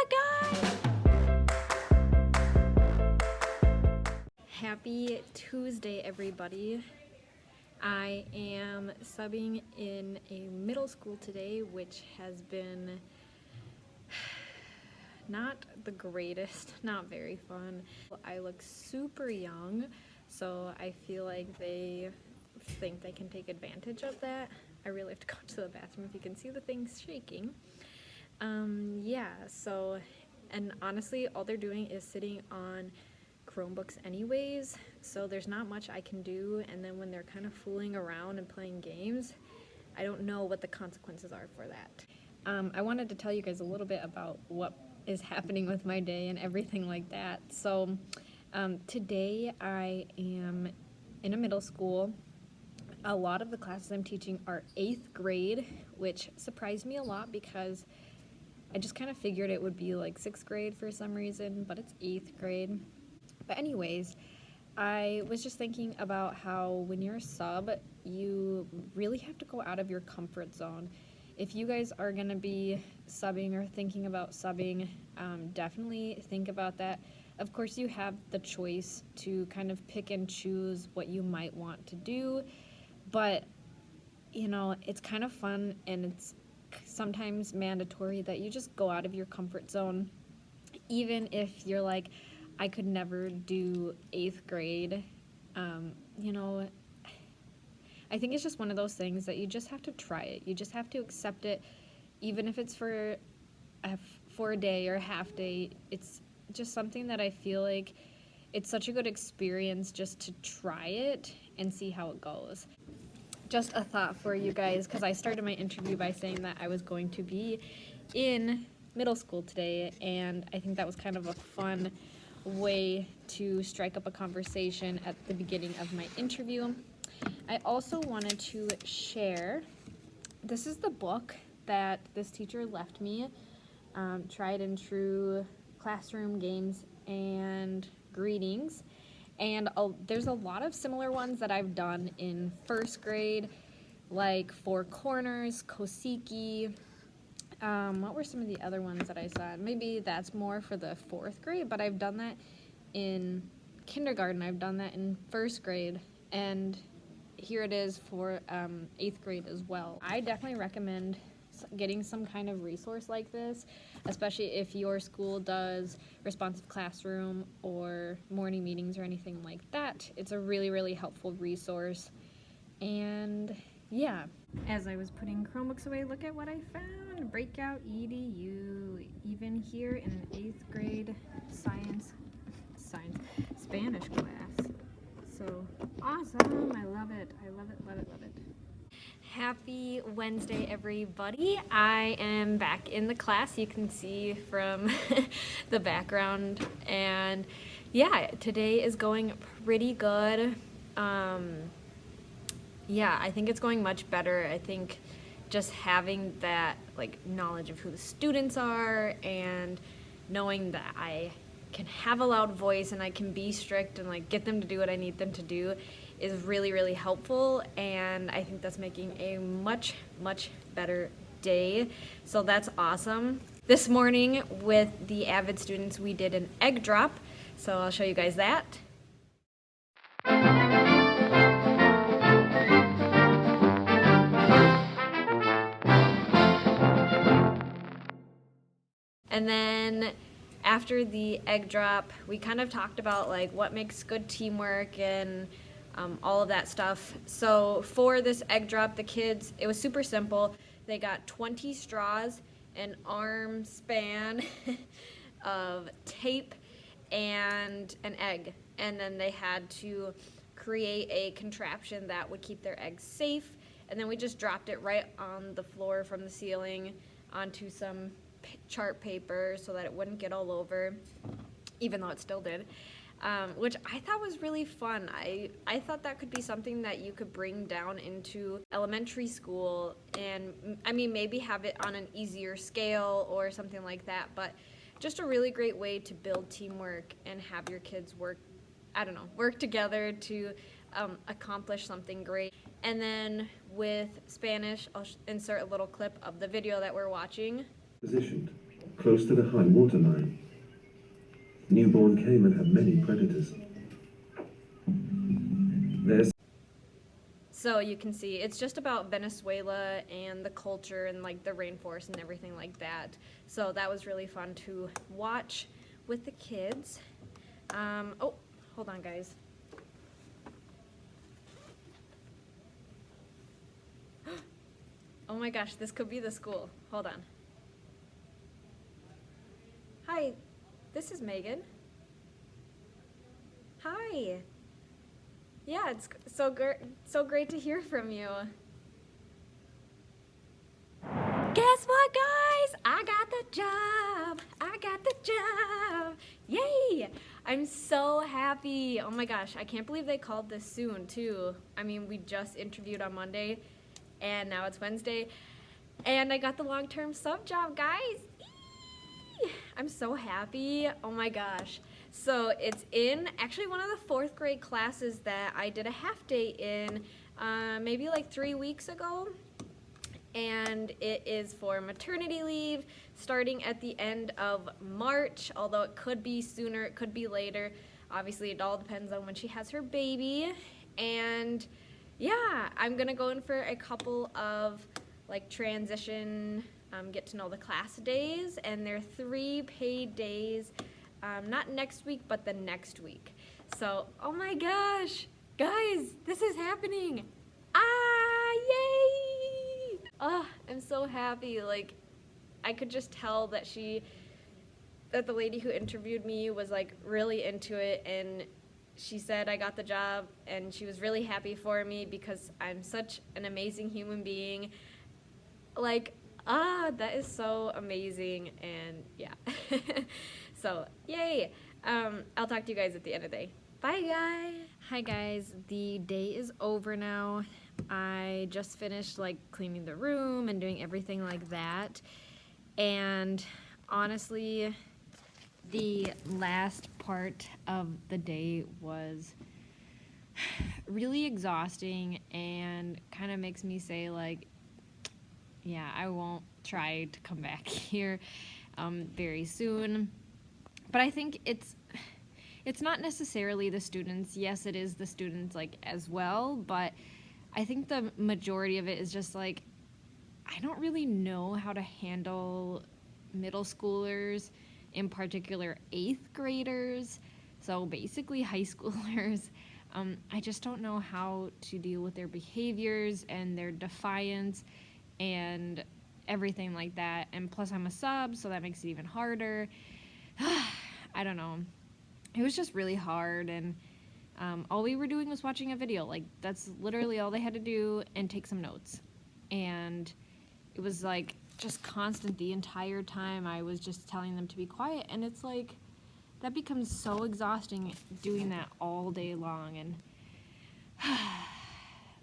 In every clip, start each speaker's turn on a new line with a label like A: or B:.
A: guys! Happy Tuesday, everybody. I am subbing in a middle school today, which has been not the greatest, not very fun. I look super young, so I feel like they think they can take advantage of that. I really have to go to the bathroom if you can see the things shaking. And honestly, all they're doing is sitting on Chromebooks anyways, so there's not much I can do, and then when they're kind of fooling around and playing games, I don't know what the consequences are for that. I wanted to tell you guys a little bit about what is happening with my day and everything like that. So today I am in a middle school. A lot of the classes I'm teaching are 8th grade, which surprised me a lot because I just kind of figured it would be like 6th grade for some reason, but it's 8th grade. But anyways, I was just thinking about how when you're a sub, you really have to go out of your comfort zone. If you guys are going to be subbing or thinking about subbing, definitely think about that. Of course, you have the choice to kind of pick and choose what you might want to do, but, you know, it's kind of fun and it's sometimes mandatory that you just go out of your comfort zone, even if you're like, I could never do 8th grade. You know, I think it's just one of those things that you just have to try it. You just have to accept it, even if it's for a day or a half day. It's just something that I feel like it's such a good experience just to try it and see how it goes. Just a thought for you guys, because I started my interview by saying that I was going to be in middle school today, and I think that was kind of a fun way to strike up a conversation at the beginning of my interview. I also wanted to share, this is the book that this teacher left me, Tried and True Classroom Games and Greetings. And there's a lot of similar ones that I've done in 1st grade, like Four Corners, Kosiki. What were some of the other ones that I saw? Maybe that's more for the 4th grade, but I've done that in kindergarten. I've done that in 1st grade, and here it is for 8th grade as well. I definitely recommend getting some kind of resource like this, especially if your school does responsive classroom or morning meetings or anything like that. It's a really, really helpful resource. And yeah, as I was putting Chromebooks away, look at what I found. Breakout EDU, even here in an 8th grade Spanish class. So awesome, I love it, I love it, love it, love it. Happy Wednesday, everybody. I am back in the class. You can see from the background. And yeah, today is going pretty good. Yeah, I think it's going much better. I think just having that like knowledge of who the students are and knowing that I can have a loud voice and I can be strict and like get them to do what I need them to do is really, really helpful, and I think that's making a much, much better day. So that's awesome. This morning with the Avid students, we did an egg drop, so I'll show you guys that. And then after the egg drop, we kind of talked about like what makes good teamwork and all of that stuff. So for this egg drop, the kids, it was super simple. They got 20 straws, an arm span of tape, and an egg. And then they had to create a contraption that would keep their eggs safe. And then we just dropped it right on the floor from the ceiling onto some chart paper so that it wouldn't get all over, even though it still did. Which I thought was really fun. I thought that could be something that you could bring down into elementary school and, I mean, maybe have it on an easier scale or something like that, but just a really great way to build teamwork and have your kids work together to accomplish something great. And then with Spanish, I'll insert a little clip of the video that we're watching.
B: Positioned. close to the high water line. Newborn caiman have many predators. There's
A: So you can see it's just about Venezuela and the culture and like the rainforest and everything like that. So that was really fun to watch with the kids. Oh, hold on, guys. Oh my gosh, this could be the school. Hold on. Hi, this is Megan. Hi. Yeah, it's so great to hear from you. Guess what, guys? I got the job. I got the job. Yay! I'm so happy. Oh my gosh, I can't believe they called this soon, too. I mean, we just interviewed on Monday, and now it's Wednesday, and I got the long-term sub job, guys. Eee! I'm so happy. Oh my gosh. So it's in actually one of the 4th grade classes that I did a half day in maybe like 3 weeks ago. And it is for maternity leave starting at the end of March, although it could be sooner, it could be later. Obviously, it all depends on when she has her baby. And yeah, I'm gonna go in for a couple of like transition, get to know the class days, and they're 3 paid days, not next week, but the next week. So, oh my gosh, guys, this is happening. Yay! Oh, I'm so happy. Like, I could just tell that the lady who interviewed me was like really into it, and she said I got the job, and she was really happy for me because I'm such an amazing human being. Like, that is so amazing, and yeah. So, yay! I'll talk to you guys at the end of the day. Bye, guys! Hi, guys. The day is over now. I just finished, like, cleaning the room and doing everything like that. And honestly, the last part of the day was really exhausting and kind of makes me say, like, yeah, I won't try to come back here very soon. But I think it's not necessarily the students. Yes, it is the students, like, as well, but I think the majority of it is just, like, I don't really know how to handle middle schoolers, in particular 8th graders, so basically high schoolers. I just don't know how to deal with their behaviors and their defiance and everything like that. And plus I'm a sub, so that makes it even harder. I don't know. It was just really hard, and all we were doing was watching a video. Like, that's literally all they had to do, and take some notes. And it was like just constant the entire time. I was just telling them to be quiet, and it's like that becomes so exhausting doing that all day long. And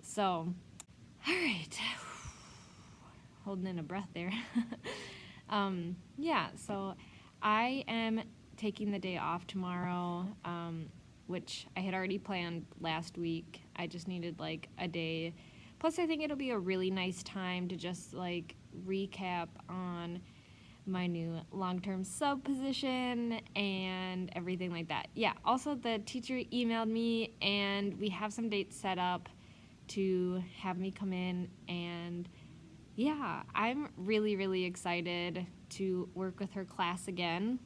A: so, all right, holding in a breath there. Yeah, so I am taking the day off tomorrow, which I had already planned last week. I just needed like a day. Plus, I think it'll be a really nice time to just like recap on my new long-term sub position and everything like that. Yeah, also the teacher emailed me, and we have some dates set up to have me come in, and yeah, I'm really, really excited to work with her class again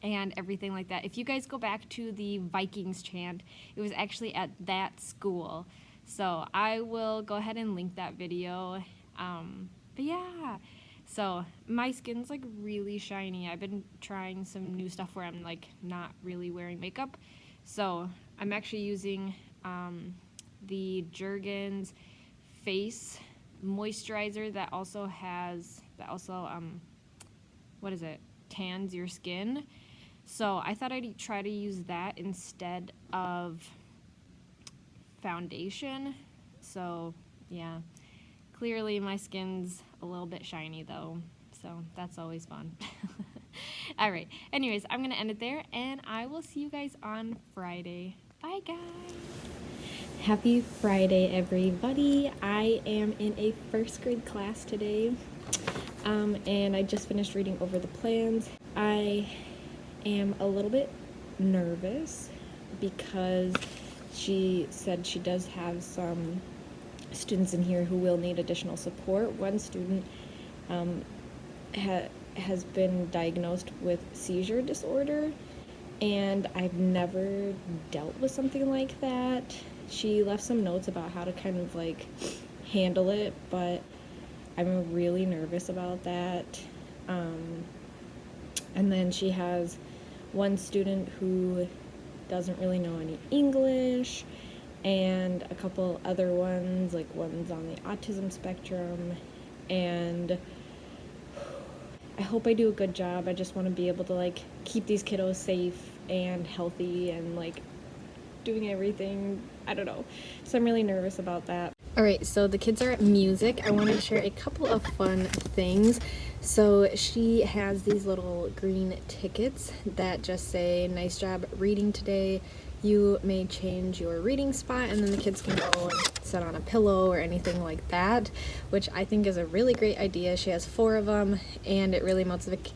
A: and everything like that. If you guys go back to the Vikings chant, it was actually at that school. So I will go ahead and link that video. But yeah, so my skin's like really shiny. I've been trying some new stuff where I'm like not really wearing makeup. So I'm actually using the Jergens face moisturizer that also what is it, tans your skin. So I thought I'd try to use that instead of foundation. So yeah, clearly my skin's a little bit shiny though, so that's always fun. All right, anyways, I'm gonna end it there, and I will see you guys on Friday. Bye, guys. Happy Friday, everybody. I am in a 1st grade class today. and I just finished reading over the plans. I am a little bit nervous because she said she does have some students in here who will need additional support. One student has been diagnosed with seizure disorder, and I've never dealt with something like that. She left some notes about how to kind of like handle it, but I'm really nervous about that. And then she has one student who doesn't really know any English, and a couple other ones, like one's on the autism spectrum, and I hope I do a good job. I just want to be able to like keep these kiddos safe and healthy and like doing everything. I don't know. So I'm really nervous about that. Alright, so the kids are at music. I wanted to share a couple of fun things. So she has these little green tickets that just say, "Nice job reading today. You may change your reading spot," and then the kids can go and sit on a pillow or anything like that, which I think is a really great idea. She has 4 of them, and it really motivates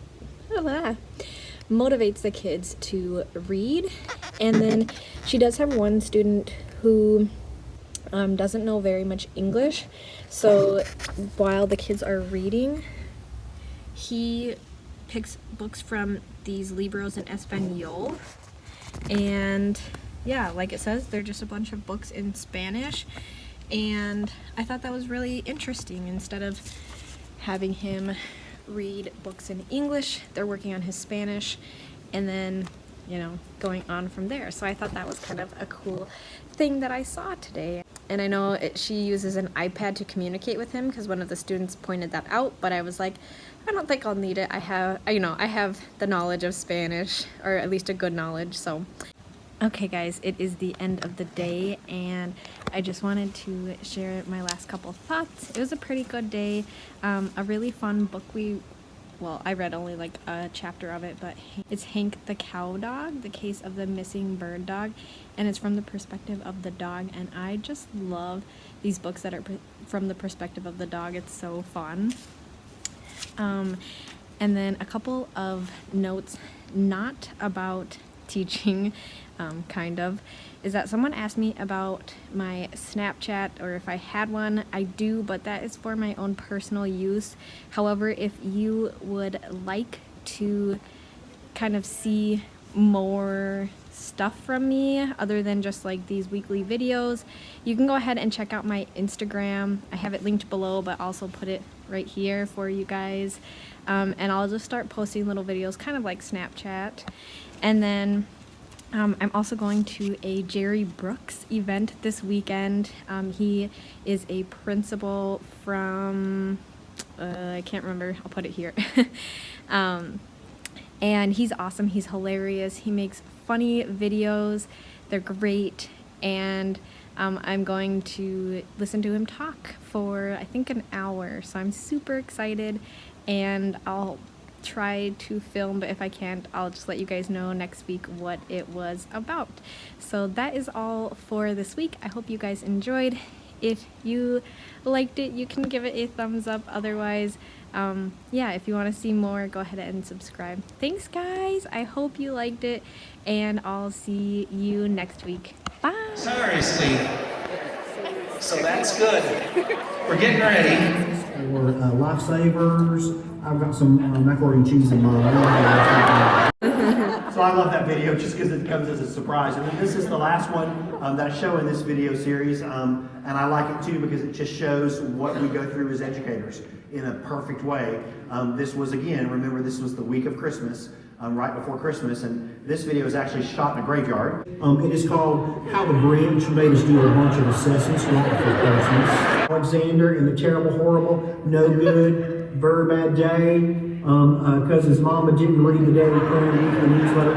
A: the kids to read. And then she does have one student who doesn't know very much English, so while the kids are reading, he picks books from these libros in Espanol, and yeah, like it says, they're just a bunch of books in Spanish, and I thought that was really interesting. Instead of having him read books in English, they're working on his Spanish and then, you know, going on from there. So I thought that was kind of a cool thing that I saw today. And I know she uses an iPad to communicate with him because one of the students pointed that out, but I was like, I don't think I'll need it. I have the knowledge of Spanish, or at least a good knowledge. So okay guys, it is the end of the day, and I just wanted to share my last couple thoughts. It was a pretty good day, a really fun book. I read only like a chapter of it, but it's Hank the Cow Dog, The Case of the Missing Bird Dog, and it's from the perspective of the dog, and I just love these books that are from the perspective of the dog. It's so fun. And then a couple of notes, not about teaching, kind of, is that someone asked me about my Snapchat, or if I had one. I do, but that is for my own personal use. However, if you would like to kind of see more stuff from me other than just like these weekly videos, you can go ahead and check out my Instagram. I have it linked below, but also put it right here for you guys. And I'll just start posting little videos, kind of like Snapchat. And then I'm also going to a Jerry Brooks event this weekend. He is a principal from, I can't remember, I'll put it here. And he's awesome, he's hilarious, he makes funny videos, they're great, and I'm going to listen to him talk for I think an hour, so I'm super excited, and I'll try to film, but if I can't, I'll just let you guys know next week what it was about. So that is all for this week. I hope you guys enjoyed. If you liked it, you can give it a thumbs up. Otherwise, yeah, if you want to see more, go ahead and subscribe. Thanks guys, I hope you liked it, and I'll see you next week. Bye.
C: Seriously. So that's good. We're getting ready.
D: Or Lifesavers. I've got some macaroni and cheese in mine. So I love that video just because it comes as a surprise. And then this is the last one that I show in this video series. And I like it too because it just shows what we go through as educators in a perfect way. This was, again, remember this was the week of Christmas, right before Christmas. And this video is actually shot in a graveyard. It is called How the Grinch Made Us Do a Bunch of Assessments Right Before Christmas. Alexander and the Terrible, Horrible, No Good, Very Bad Day. Because his mama didn't read the Daily Plan weekly newsletter.